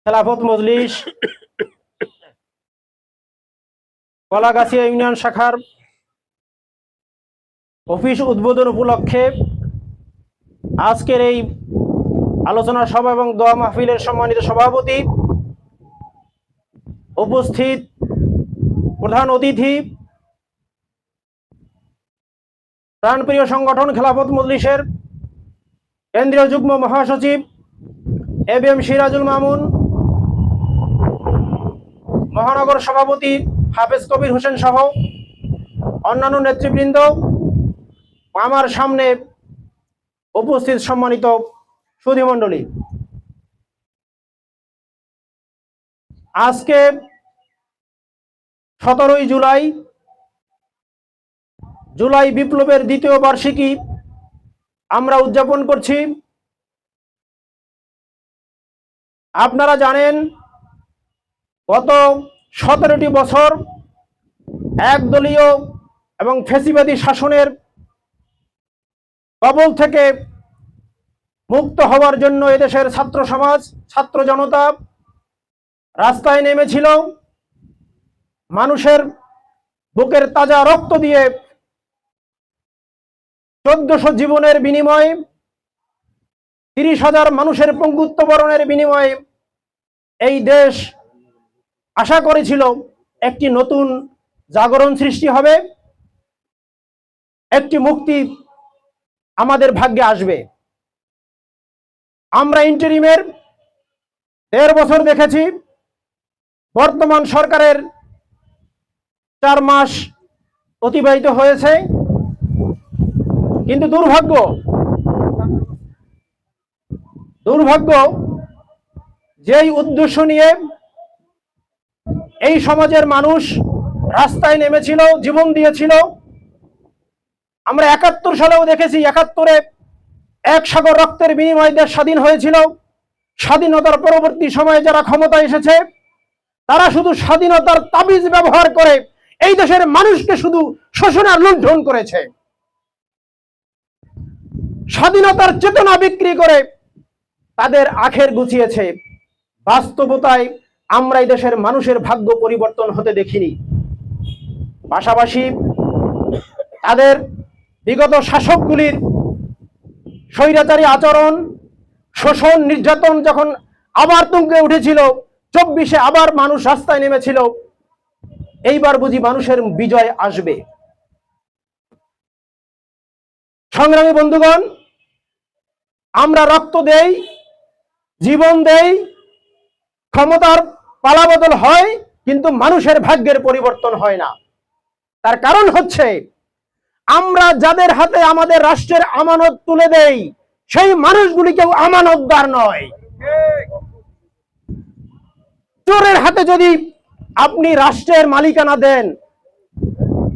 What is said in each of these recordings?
Khelafat Majlis Kalagachhia union শাখার office উদ্বোধন উপলক্ষে আজকের এই আলোচনা সভা এবং দোয়া মাহফিলের সম্মানিত সভাপতি, উপস্থিত প্রধান অতিথি, প্রাণপ্রিয় সংগঠন খেলাফত মজলিসের কেন্দ্রীয় যুগ্ম মহাসচিব এবিএম সিরাজুল মামুন, মহানগর সভাপতি হাফেজ কবির হোসেন সহ অন্যান্য নেতৃবৃন্দ, আমার সামনে উপস্থিত সম্মানিত সুধীমণ্ডলী, আজকে 17ই জুলাই বিপ্লবের দ্বিতীয় বার্ষিকী আমরা উদযাপন করছি। আপনারা জানেন, গত 17টি বছর একদলীয় এবং ফ্যাসিবাদী শাসনের কবল থেকে মুক্ত হওয়ার জন্য এদেশের ছাত্র সমাজ, ছাত্র জনতা রাস্তায় নেমেছিল। মানুষের বুকের তাজা রক্ত দিয়ে 1400 জীবনের বিনিময়ে, 30,000 মানুষের পঙ্গুত্ব বরণের বিনিময়ে এই দেশ আশা করেছিল একটি নতুন জাগরণ সৃষ্টি হবে, একটি মুক্তি আমাদের ভাগ্যে আসবে। আমরা ইন্টারিমের 1.5 বছর দেখেছি, বর্তমান সরকারের 4 মাস অতিবাহিত হয়েছে, কিন্তু দুর্ভাগ্য যেই উদ্দেশ্য নিয়ে এই সমাজের মানুষ রাস্তায় নেমেছিল, জীবন দিয়েছিল, আমরা 71 সালেও দেখেছি। 71-এ 1 সাগর রক্তের বিনিময়ে দেশ স্বাধীন হয়েছিল। স্বাধীনতার পরবর্তী সময়ে যারা ক্ষমতায় এসেছে, তারা শুধু স্বাধীনতার তাবিজ ব্যবহার করে এই দেশের মানুষকে শুধু শোষণ আর লুণ্ঠন করেছে। স্বাধীনতার চেতনা বিক্রি করে তাদের আখের গুছিয়েছে। বাস্তবতায় আমরা এই দেশের মানুষের ভাগ্য পরিবর্তন হতে দেখিনি। পাশাপাশি তাদের বিগত শাসকগুলির স্বৈরাচারী আচরণ, শোষণ, নির্যাতন যখন আবার তুঙ্গে উঠেছিল, 24-এ আবার মানুষ রাস্তায় নেমেছিল। এইবার বুঝি মানুষের বিজয় আসবে। সংগ্রামী বন্ধুগণ, আমরা রক্ত দেই, জীবন দেই, ক্ষমতার পালাবদল হয়, কিন্তু মানুষের ভাগ্যের পরিবর্তন হয় না। তার কারণ হচ্ছে, আমরা যাদের হাতে আমাদের রাষ্ট্রের আমানত তুলে দেই, সেই মানুষগুলি কেউ আমানতদার নয়। চোরের হাতে যদি আপনি রাষ্ট্রের মালিকানা দেন,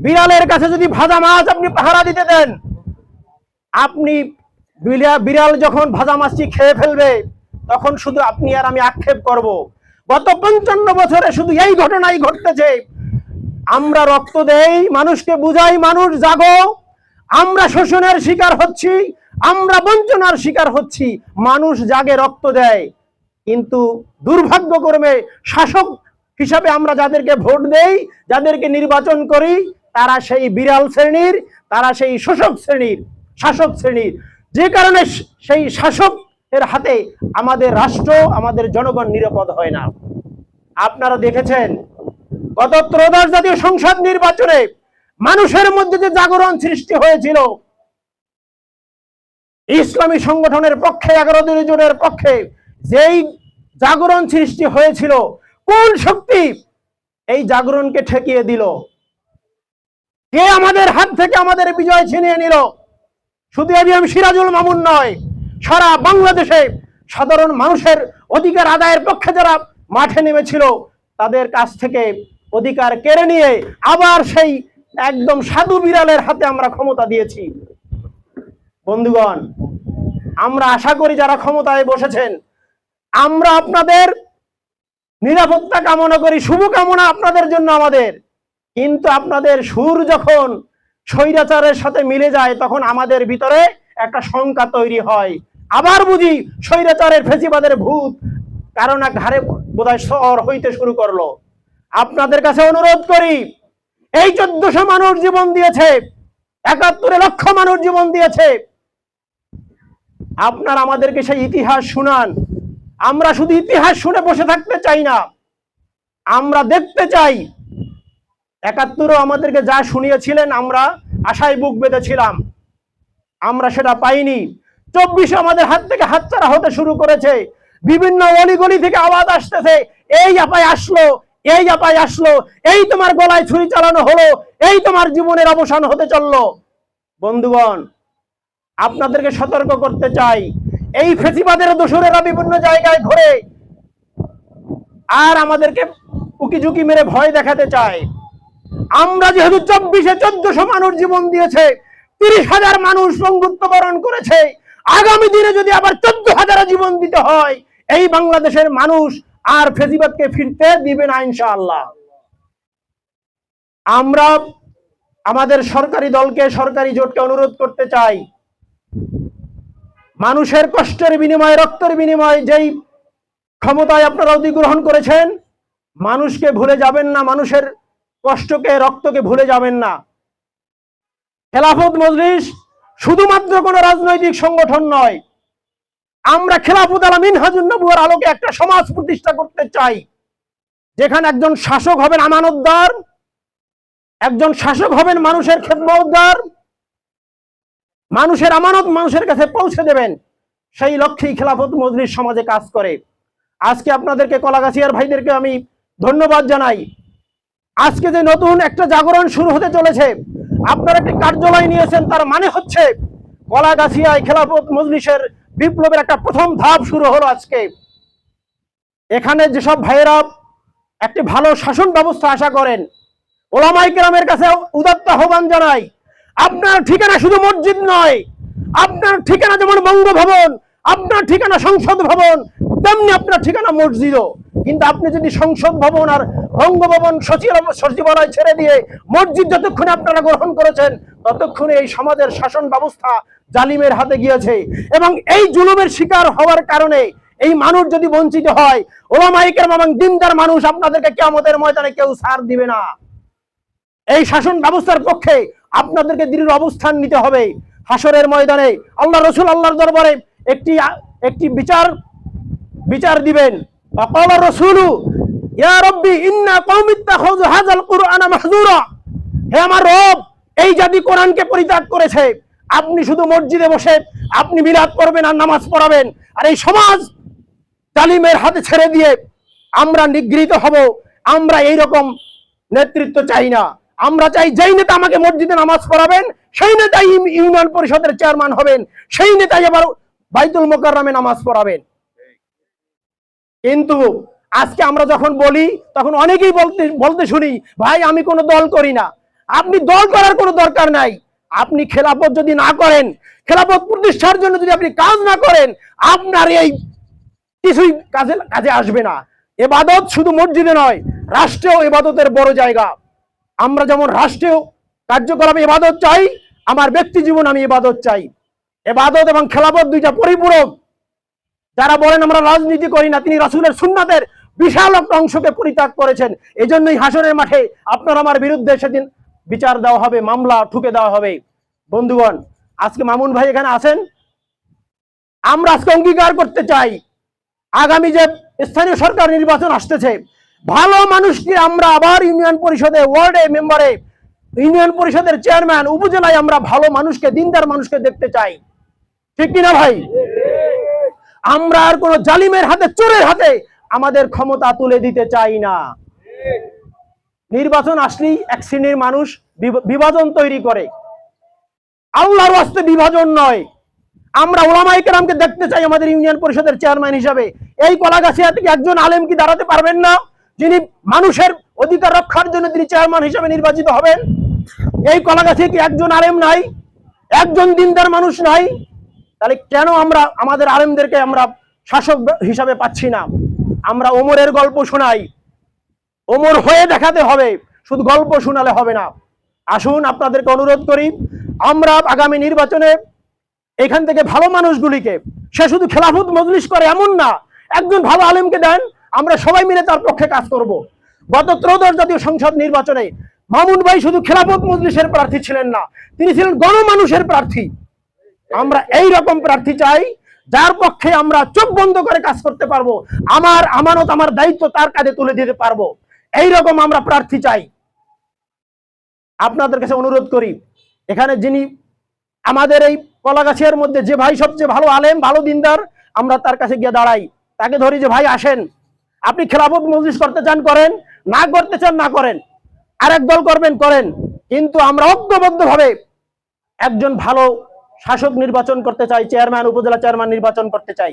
বিড়ালের কাছে যদি ভাজা মাছ আপনি পাহারা দিতে দেন, আপনি বিড়াল যখন ভাজা মাছটি খেয়ে ফেলবে, তখন শুধু আপনি আর আমি আক্ষেপ করব। গত 55 বছরে শুধু এই ঘটনাই ঘটতেছে। আমরা রক্ত দেই, মানুষকে বুঝাই, মানুষ জাগো, আমরা শোষণের শিকার হচ্ছি, আমরা বঞ্চনার শিকার হচ্ছি। মানুষ জাগে, রক্ত দেয়, কিন্তু দুর্ভাগ্যক্রমে শাসক হিসাবে আমরা যাদেরকে ভোট দেই, যাদেরকে নির্বাচন করি, তারা সেই বিড়াল শ্রেণীর, তারা সেই শাসক শ্রেণীর। যে কারণে সেই শাসকের হাতে আমাদের রাষ্ট্র, আমাদের জনগণ নিরাপদ হয় না। আপনারা দেখেছেন, গত ত্রয়োদশ জাতীয় সংসদ নির্বাচনে মানুষের মধ্যে যে জাগরণ সৃষ্টি হয়েছিল, ইসলামী সংগঠনের পক্ষে, 11 দলীয় জোটের পক্ষে যেই জাগরণ সৃষ্টি হয়েছিল, কোন শক্তি এই জাগরণকে ঠেকিয়ে দিল? কে আমাদের হাত থেকে আমাদের বিজয় ছিনিয়ে নিল? শুধু এবিএম সিরাজুল মামুন নয়, সারা বাংলাদেশে সাধারণ মানুষের অধিকার আদায়ের পক্ষে যারা মাঠে নেমেছিল, তাদের কাছ থেকে অধিকার কেড়ে নিয়ে আবার সেই একদম সাধু বিড়ালের হাতে আমরা ক্ষমতা দিয়েছি। বন্ধুগণ, আমরা আশা করি যারা ক্ষমতায় বসেছেন, আমরা আপনাদের নিরাপত্তা কামনা করি, শুভকামনা আপনাদের জন্য আমাদের। কিন্তু আপনাদের সুর যখন স্বৈরাচারের সাথে মিলে যায়, তখন আমাদের ভিতরে একটা শঙ্কা তৈরি হয়। আবার বুঝি স্বৈরাচারের ফেসিবাদের ভূত কারণ না ঘাড়ে বোধহয় শহর হইতে শুরু করলো। আপনাদের কাছে অনুরোধ করি, এই 1400 মানুষ জীবন দিয়েছে, 71 লক্ষ মানুষ জীবন দিয়েছে, আপনারা আমাদেরকে সেই ইতিহাস শুনান। আমরা শুধু ইতিহাস শুনে বসে থাকতে চাই না, আমরা দেখতে চাই 71 আমাদেরকে যা শুনিয়েছিলেন আমরা আশায় বুক বেঁধেছিলাম, আমরা সেটা পাইনি। 24 আমাদের হাত থেকে হাতছাড়া হতে শুরু করেছে। বিভিন্ন অলিগলি থেকে আওয়াজ আসতেছে, এই আপায় আসলো, এই আপায় আসলো, এই তোমার গলায় ছুরি চালানো হলো, এই তোমার জীবনের অবসান হতে চললো। বন্ধুগণ, আপনাদেরকে সতর্ক করতে চাই, এই ফেসিবাদের দোসরেরা বিভিন্ন জায়গায় ঘুরে আর আমাদেরকে উকি ঝুঁকি মেরে ভয় দেখাতে চায়। আমরা যেহেতু 24-এ 1400 মানুষ জীবন দিয়েছে, 30,000 মানুষ বঙ্গুত্ব বরণ করেছে, আগামী দিনে যদি আবার 14,000 জীবন দিতে হয়, এই বাংলাদেশের মানুষ আর ফেসিবাদকে ফিরতে দিবে না ইনশাআল্লাহ। আমরা আমাদের সরকারি দলকে, সরকারি জোটকে অনুরোধ করতে চাই, মানুষের কষ্টের বিনিময়ে, রক্তের বিনিময়ে যেই ক্ষমতায় আপনারা অধিগ্রহণ করেছেন, মানুষকে ভুলে যাবেন না, মানুষের কষ্টকে, রক্তকে ভুলে যাবেন না। খেলাফত মজলিস শুধুমাত্র কোন রাজনৈতিক সংগঠন নয়, আমরা খেলাফত আলা মিনহাজুন নবুয়ার আলোকে একটা সমাজ প্রতিষ্ঠা করতে চাই, যেখানে একজন শাসক হবেন আমানতদার, একজন শাসক হবেন মানুষের খেদমতগার, মানুষের আমানত মানুষের কাছে পৌঁছে দেবেন। সেই লক্ষ্যেই খেলাফত মজলিস সমাজে কাজ করে। আজকে আপনাদেরকে, কলাগাছিয়ার ভাইদেরকে আমি ধন্যবাদ জানাই। আজকে যে নতুন একটা জাগরণ শুরু হতে চলেছে, আপনারা একটি কার্যালয় নিয়েছেন, তার মানে হচ্ছে কলাগাছিয়ায় খেলাফত মজলিসের বিপ্লবের একটা প্রথম ধাপ শুরু হলো আজকে। এখানে যেসব ভাইয়েরা একটি ভালো শাসন ব্যবস্থা আশা করেন, ওলামায়ে কেরামের কাছে উদাত্ত আহ্বান জানাই, আপনার ঠিকানা শুধু মসজিদ নয়, আপনার ঠিকানা যেমন বঙ্গভবন, আপনার ঠিকানা সংসদ ভবন, তেমনি আপনার ঠিকানা মসজিদও। কিন্তু আপনি যদি সংসদ ভবন আর বঙ্গভবন, সচিবালয় ছেড়ে দিয়ে মসজিদ যতক্ষণে আপনারা গ্রহণ করেছেন, ততক্ষণে এই সমাজের শাসন ব্যবস্থা জালিমের হাতে গিয়েছে। এবং এই জুলুমের শিকার হওয়ার কারণে এই মানুষ যদি বঞ্চিত হয়, ওলামায়ে কেরাম এবং দিনদার মানুষ আপনাদেরকে কিয়ামতের ময়দানে কেউ ছাড় দিবে না। এই শাসন ব্যবস্থার পক্ষে আপনাদেরকে দৃঢ় অবস্থান নিতে হবে। হাসরের ময়দানে আল্লাহ রসুল আল্লাহর দরবারে একটি বিচার দিবেন। ওয়াকালা রাসূলু ইয়া রাব্বি ইন্না কওমি ইত্তাখাযু হাযাল কুরআনা মাহজুরা, হে আমার রব, এই জাতি কোরআনকে পরিত্যাগ করেছে। আপনি শুধু মসজিদে বসে আপনি মিলাদ করবেন আর নামাজ পড়াবেন, আর এই সমাজ জালিমের হাতে ছেড়ে দিয়ে আমরা নিগৃহীত হব। আমরা এই রকম নেতৃত্ব চাই না। আমরা চাই যেই নেতা আমাকে মসজিদে নামাজ পড়াবেন, সেই নেতাই ইউনিয়ন পরিষদের চেয়ারম্যান হবেন, সেই নেতাই আবার বাইতুল মোকাররমে নামাজ পড়াবেন। কিন্তু আজকে আমরা যখন বলি, তখন অনেকেই বলতে শুনি, ভাই আমি কোনো দল করি না। আপনি দল করার কোনো দরকার নাই। আপনি খেলাফত যদি না করেন, খেলাফত প্রতিষ্ঠার জন্য যদি আপনি কাজ না করেন, আপনার এই কিছুই কাজে আসবে না। ইবাদত শুধু মসজিদে নয়, রাষ্ট্রেও ইবাদতের বড় জায়গা। আমরা যেমন রাষ্ট্রেও কার্যকলাপে ইবাদত চাই, আমার ব্যক্তি জীবন আমি ইবাদত চাই। ইবাদত এবং খেলাফত দুইটা পরিপূরক। যারা বলেন আমরা রাজনীতি করি না, তিনি রাসূলের সুন্নাতের বিশাল একটা অংশকে পরিত্যাগ করেছেন। এই জন্যই হাসরের মাঠে আপনার আমার বিরুদ্ধে সেদিন বিচার দেওয়া হবে, মামলা ঠুকে দেওয়া হবে। বন্ধুগণ, আজকে মামুন ভাই এখানে আছেন, আমরা আজকে অঙ্গীকার করতে চাই, আগামী যে স্থানীয় সরকার নির্বাচন আসতেছে, ভালো মানুষকে আমরা আবার ইউনিয়ন পরিষদে, ওয়ার্ডে মেম্বারে, ইউনিয়ন পরিষদের চেয়ারম্যান, উপজেলায় আমরা ভালো মানুষকে, দিনদার মানুষকে দেখতে চাই। ঠিক কিনা ভাই? আমরা আর কোন জালিমের হাতে, চোরের হাতে আমাদের ক্ষমতা তুলে দিতে চাই না। নির্বাচন আসলেই এক শ্রেণীর মানুষ বিভাজন তৈরি করে। আল্লাহর ওয়াস্তে বিভাজন নয়। আমরা ওলামায়ে কেরামকে দেখতে চাই আমাদের ইউনিয়ন পরিষদের চেয়ারম্যান হিসাবে। এই কলাগাছিয়া থেকে একজন আলেম কি দাঁড়াতে পারবেন না, যিনি মানুষের অধিকার রক্ষার জন্য তিনি চেয়ারম্যান হিসাবে নির্বাচিত হবেন? এই কলাগাছিয়া কি একজন আলেম নাই, একজন দিনদার মানুষ নাই? তাহলে কেন আমরা আমাদের আলেমদেরকে আমরা শাসক হিসাবে পাচ্ছি না? আমরা ওমরের গল্প শোনাই, ওমর হয়ে দেখাতে হবে, শুধু গল্প শোনালে হবে না। আসুন আপনাদেরকে অনুরোধ করি, আমরা আগামী নির্বাচনে এখান থেকে ভালো মানুষগুলিকে, সে শুধু খেলাফত মজলিস করে এমন না, একজন ভালো আলেমকে দেন, আমরা সবাই মিলে তার পক্ষে কাজ করব। গত ত্রয়োদশ জাতীয় সংসদ নির্বাচনে মামুন ভাই শুধু খেলাফত মজলিসের প্রার্থী ছিলেন না, তিনি ছিলেন গণমানুষের প্রার্থী। আমরা এই রকম প্রার্থী চাই যার পক্ষে আমরা চোখ বন্ধ করে কাজ করতে পারবো, আমার আমানত আমার দায়িত্ব তার কাঁধে তুলে দিতে পারবো, এই রকম আমরা প্রার্থী চাই। আপনাদের কাছে অনুরোধ করি, এখানে যিনি আমাদের এই কলাগাছিয়ার মধ্যে যে ভাই সবচেয়ে ভালো আলেম, ভালো দিনদার, আমরা তার কাছে গিয়ে দাঁড়াই, তাকে ধরি যে ভাই আসেন, আপনি খেলাফত মজলিস করতে চান করেন, না করতে চান না করেন, আরেক দল করবেন করেন, কিন্তু আমরা ঐক্যবদ্ধভাবে একজন ভালো শাসক নির্বাচন করতে চাই, চেয়ারম্যান, উপজেলা চেয়ারম্যান নির্বাচন করতে চাই।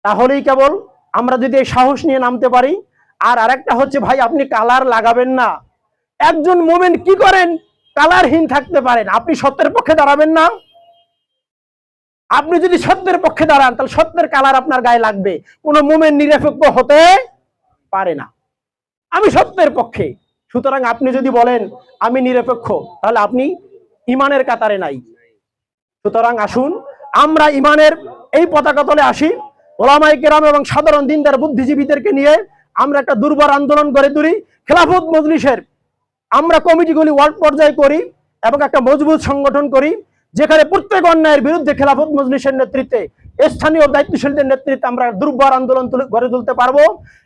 তাহলেই কেবল আমরা যদি এই সাহস নিয়ে নামতে পারি। আর আরেকটা হচ্ছে ভাই, আপনি কালার লাগাবেন না। একজন মোমেন কি করেন কালারহীন থাকতে পারেন, আপনি সত্যের পক্ষে দাঁড়াবেন না। আপনি যদি সত্যের পক্ষে দাঁড়ান তাহলে সত্যের কালার আপনার গায়ে লাগবে। কোনো মোমেন নিরপেক্ষ হতে পারে না। আমি সত্যের পক্ষে, সুতরাং আপনি যদি বলেন আমি নিরপেক্ষ, তাহলে আপনি ইমানের কাতারে নাই। সুতরাং আসুন আমরা ইমানের এই পতাকা তলে আসি, ওলামায়ে কেরাম এবং সাধারণ দিনদার বুদ্ধিজীবীদেরকে নিয়ে আমরা একটা দুর্বার আন্দোলন গড়ে তুলি। খেলাফত মজলিসের আমরা কমিটিগুলি ওয়ার্ড পর্যায়ে করি এবং একটা মজবুত সংগঠন করি, যেখানে প্রত্যেক অন্যায়ের বিরুদ্ধে খেলাফত মজলিসের নেতৃত্বে, স্থানীয় দায়িত্বশীলদের নেতৃত্বে আমরা দুর্বার আন্দোলন গড়ে তুলতে পারবো।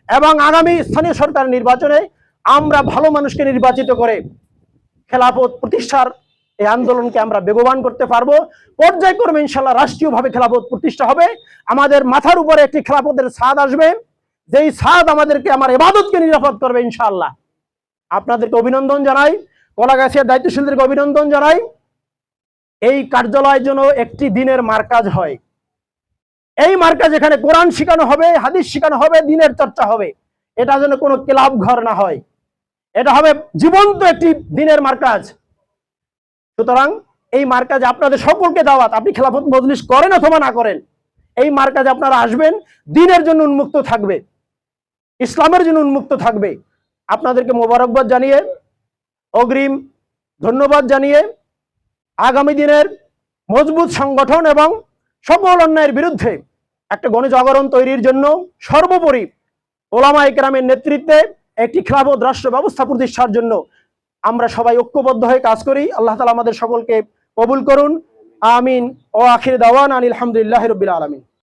এবং আগামী স্থানীয় সরকার নির্বাচনে আমরা ভালো মানুষকে নির্বাচিত করে খেলাফত প্রতিষ্ঠার এই আন্দোলনকে আমরা বেগবান করতে পারবো। পর্যায়ক্রমে ইনশাল্লাহ রাষ্ট্রীয়ভাবে খেলাফত প্রতিষ্ঠা হবে। আমাদের মাথার উপরে একটি খেলাফতের ছাদ আসবে, যেই ছাদ আমাদেরকে, আমার ইবাদতকে নিরাপদ করবে ইনশাআল্লাহ। আপনাদেরকে অভিনন্দন জানাই, কলাগাছিয়ার দায়িত্বশীলদেরকে অভিনন্দন জানাই। এই কার্যালয় যেন একটি দিনের মার্কাজ হয়। এই মার্কাজ এখানে কোরআন শেখানো হবে, হাদিস শেখানো হবে, দিনের চর্চা হবে। এটা যেন কোনো ক্লাব ঘর না হয়, এটা হবে জীবন্ত একটি দিনের মার্কাজ। সুতরাং এই মার্কাজে আপনাদের সকলকে দাওয়াত, আপনি খেলাফত মজলিস করেন অথবা না করেন, এই মার্কাজে আপনারা আসবেন, দিনের জন্য উন্মুক্ত থাকবে, ইসলামের জন্য উন্মুক্ত থাকবে। আপনাদেরকে মোবারকবাদ জানিয়ে, অগ্রিম ধন্যবাদ জানিয়ে, আগামী দিনের মজবুত সংগঠন এবং সকল অন্যায়ের বিরুদ্ধে একটা গণজাগরণ তৈরির জন্য সর্বোপরি ওলামায়ে কেরামের নেতৃত্বে একটি খেলাফত রাষ্ট্র ব্যবস্থা প্রতিষ্ঠার জন্য আমরা সবাই ঐক্যবদ্ধ হয়ে কাজ করি। আল্লাহ তাআলা আমাদের সকলকে কবুল করুন, আমিন। ও আখির দাওয়ানা আলহামদুলিল্লাহি রাব্বিল আলামিন।